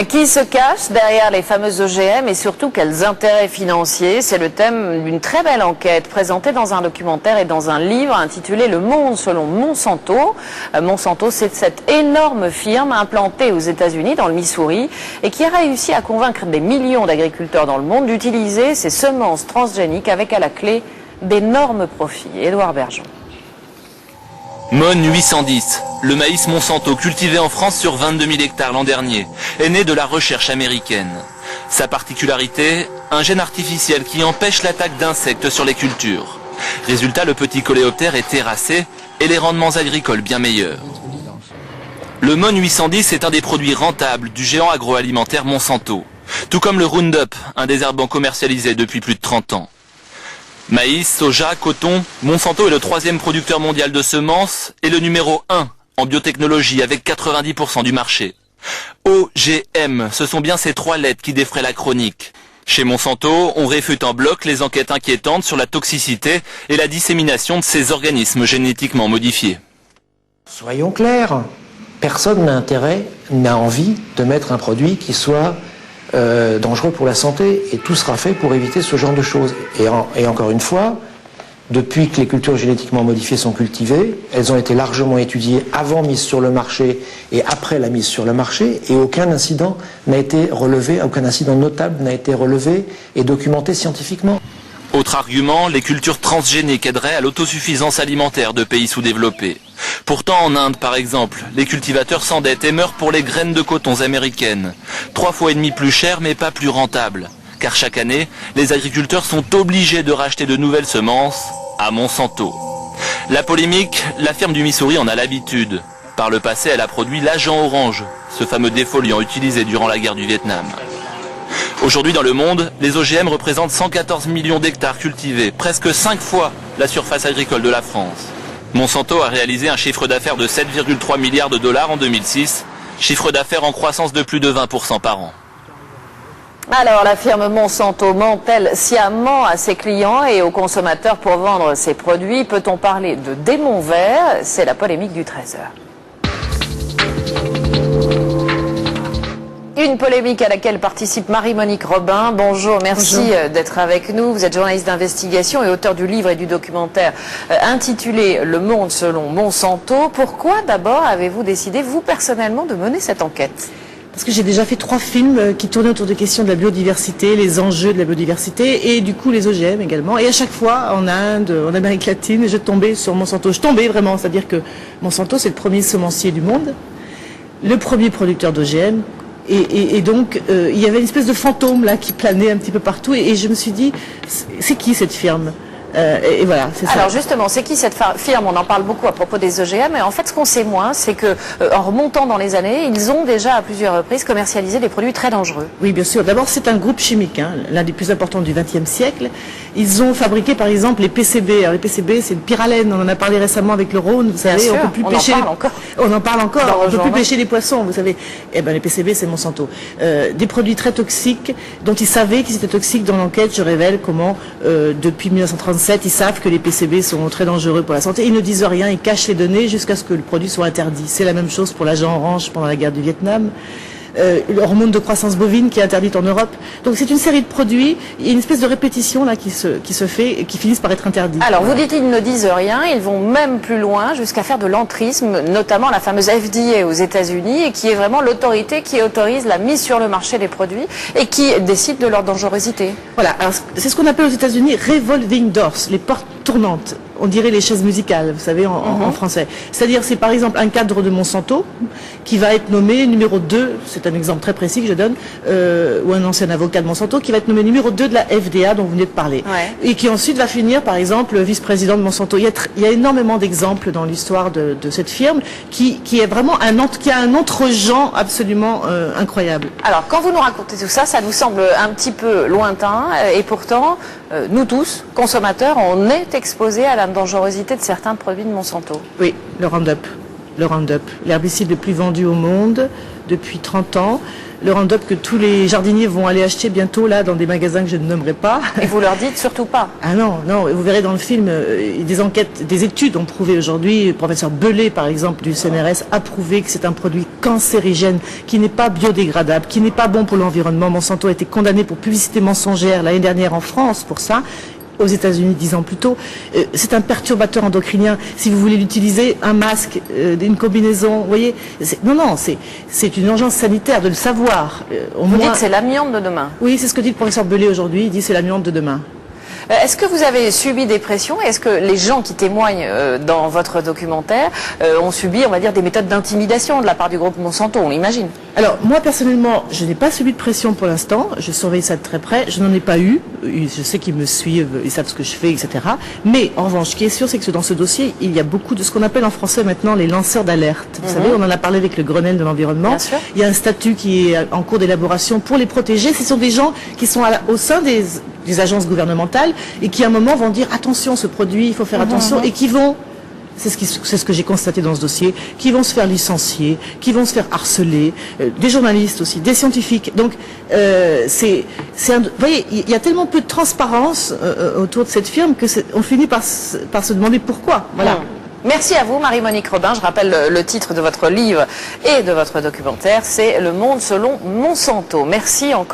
Qui se cache derrière les fameux OGM et surtout quels intérêts financiers? C'est le thème d'une très belle enquête présentée dans un documentaire et dans un livre intitulé Le Monde selon Monsanto. Monsanto, c'est cette énorme firme implantée aux États-Unis, dans le Missouri, et qui a réussi à convaincre des millions d'agriculteurs dans le monde d'utiliser ces semences transgéniques avec à la clé d'énormes profits. Édouard Bergeon. MON 810, le maïs Monsanto cultivé en France sur 22 000 hectares l'an dernier, est né de la recherche américaine. Sa particularité, un gène artificiel qui empêche l'attaque d'insectes sur les cultures. Résultat, le petit coléoptère est terrassé et les rendements agricoles bien meilleurs. Le MON 810 est un des produits rentables du géant agroalimentaire Monsanto, tout comme le Roundup, un désherbant commercialisé depuis plus de 30 ans. Maïs, soja, coton, Monsanto est le 3e producteur mondial de semences et le numéro 1 en biotechnologie avec 90% du marché. OGM, ce sont bien ces 3 lettres qui défraient la chronique. Chez Monsanto, on réfute en bloc les enquêtes inquiétantes sur la toxicité et la dissémination de ces organismes génétiquement modifiés. Soyons clairs, personne n'a envie de mettre un produit qui soit dangereux pour la santé, et tout sera fait pour éviter ce genre de choses. Et encore une fois, depuis que les cultures génétiquement modifiées sont cultivées, elles ont été largement étudiées avant mise sur le marché et après la mise sur le marché, et aucun incident n'a été relevé, aucun incident notable n'a été relevé et documenté scientifiquement. Autre argument, les cultures transgéniques aideraient à l'autosuffisance alimentaire de pays sous-développés. Pourtant, en Inde, par exemple, les cultivateurs s'endettent et meurent pour les graines de coton américaines. 3,5 fois plus chères, mais pas plus rentables. Car chaque année, les agriculteurs sont obligés de racheter de nouvelles semences à Monsanto. La polémique, la firme du Missouri en a l'habitude. Par le passé, elle a produit l'agent orange, ce fameux défoliant utilisé durant la guerre du Vietnam. Aujourd'hui, dans le monde, les OGM représentent 114 millions d'hectares cultivés, presque 5 fois la surface agricole de la France. Monsanto a réalisé un chiffre d'affaires de 7,3 milliards de dollars en 2006, chiffre d'affaires en croissance de plus de 20% par an. Alors, la firme Monsanto ment-elle sciemment à ses clients et aux consommateurs pour vendre ses produits? Peut-on parler de démon vert? C'est la polémique du 13h. Une polémique à laquelle participe Marie-Monique Robin. Bonjour, merci d'être avec nous. Vous êtes journaliste d'investigation et auteur du livre et du documentaire intitulé Le Monde selon Monsanto. Pourquoi d'abord avez-vous décidé, vous personnellement, de mener cette enquête? Parce que j'ai déjà fait 3 films qui tournaient autour des questions de la biodiversité, les enjeux de la biodiversité et du coup les OGM également. Et à chaque fois, en Inde, en Amérique latine, je tombais sur Monsanto. Je tombais vraiment, c'est-à-dire que Monsanto, c'est le premier semencier du monde, le premier producteur d'OGM. Et donc, il y avait une espèce de fantôme là qui planait un petit peu partout. Et je me suis dit, c'est qui cette firme? Et voilà, c'est ça. Alors justement, c'est qui cette firme? On en parle beaucoup à propos des OGM, mais en fait, ce qu'on sait moins, c'est que en remontant dans les années, ils ont déjà à plusieurs reprises commercialisé des produits très dangereux. Oui, bien sûr. D'abord, c'est un groupe chimique, hein, l'un des plus importants du XXe siècle. Ils ont fabriqué, par exemple, les PCB. Alors, les PCB, c'est une pyralène. On en a parlé récemment avec le Rhône. Vous savez, on peut plus pêcher. On en parle encore. On peut plus pêcher les poissons, vous savez. Eh ben, les PCB, c'est Monsanto. Des produits très toxiques, dont ils savaient qu'ils étaient toxiques. Dans l'enquête, je révèle comment, depuis 1937, ils savent que les PCB sont très dangereux pour la santé. Ils ne disent rien, ils cachent les données jusqu'à ce que le produit soit interdit. C'est la même chose pour l'agent orange pendant la guerre du Vietnam. L'hormone de croissance bovine qui est interdite en Europe. Donc c'est une série de produits, il y a une espèce de répétition là qui se fait et qui finissent par être interdits. Alors vous dites ils ne disent rien, ils vont même plus loin jusqu'à faire de l'entrisme, notamment la fameuse FDA aux États-Unis, et qui est vraiment l'autorité qui autorise la mise sur le marché des produits et qui décide de leur dangerosité. Voilà, c'est ce qu'on appelle aux États-Unis revolving doors, les portes tournantes. On dirait les chaises musicales, vous savez, en français. C'est-à-dire, c'est par exemple un cadre de Monsanto qui va être nommé numéro 2, c'est un exemple très précis que je donne, ou un ancien avocat de Monsanto qui va être nommé numéro 2 de la FDA dont vous venez de parler. Ouais. Et qui ensuite va finir, par exemple, vice-président de Monsanto. Il y a énormément d'exemples dans l'histoire de cette firme qui est vraiment qui a un entre-gens absolument incroyable. Alors, quand vous nous racontez tout ça, ça nous semble un petit peu lointain, et pourtant, nous tous, consommateurs, on est exposés à la dangerosité de certains produits de Monsanto. Oui, le Roundup. le Roundup, l'herbicide le plus vendu au monde depuis 30 ans. Le Roundup que tous les jardiniers vont aller acheter bientôt là dans des magasins que je ne nommerai pas. Et vous leur dites surtout pas. Ah non, non, vous verrez dans le film, des enquêtes, des études ont prouvé aujourd'hui, le professeur Belay par exemple du CNRS a prouvé que c'est un produit cancérigène, qui n'est pas biodégradable, qui n'est pas bon pour l'environnement. Monsanto a été condamné pour publicité mensongère l'année dernière en France pour ça. Aux États-Unis 10 ans plus tôt, c'est un perturbateur endocrinien. Si vous voulez l'utiliser, un masque, une combinaison, vous voyez, non, c'est une urgence sanitaire de le savoir. Vous dites que c'est l'amiante de demain. Oui, c'est ce que dit le professeur Belay aujourd'hui. Il dit c'est l'amiante de demain. Est-ce que vous avez subi des pressions? Est-ce que les gens qui témoignent dans votre documentaire ont subi, on va dire, des méthodes d'intimidation de la part du groupe Monsanto? On l'imagine. Alors, moi, personnellement, je n'ai pas subi de pression pour l'instant. Je surveille ça de très près. Je n'en ai pas eu. Je sais qu'ils me suivent, ils savent ce que je fais, etc. Mais, en revanche, ce qui est sûr, c'est que dans ce dossier, il y a beaucoup de ce qu'on appelle en français maintenant les lanceurs d'alerte. Vous savez, on en a parlé avec le Grenelle de l'environnement. Il y a un statut qui est en cours d'élaboration pour les protéger. Ce sont des gens qui sont au sein des agences gouvernementales et qui, à un moment, vont dire attention, ce produit, il faut faire attention, et qui vont... C'est ce que j'ai constaté dans ce dossier, qui vont se faire licencier, qui vont se faire harceler, des journalistes aussi, des scientifiques. Donc, vous voyez, il y a tellement peu de transparence autour de cette firme que on finit par se demander pourquoi. Voilà. Merci à vous, Marie-Monique Robin. Je rappelle le titre de votre livre et de votre documentaire, c'est Le Monde selon Monsanto. Merci encore.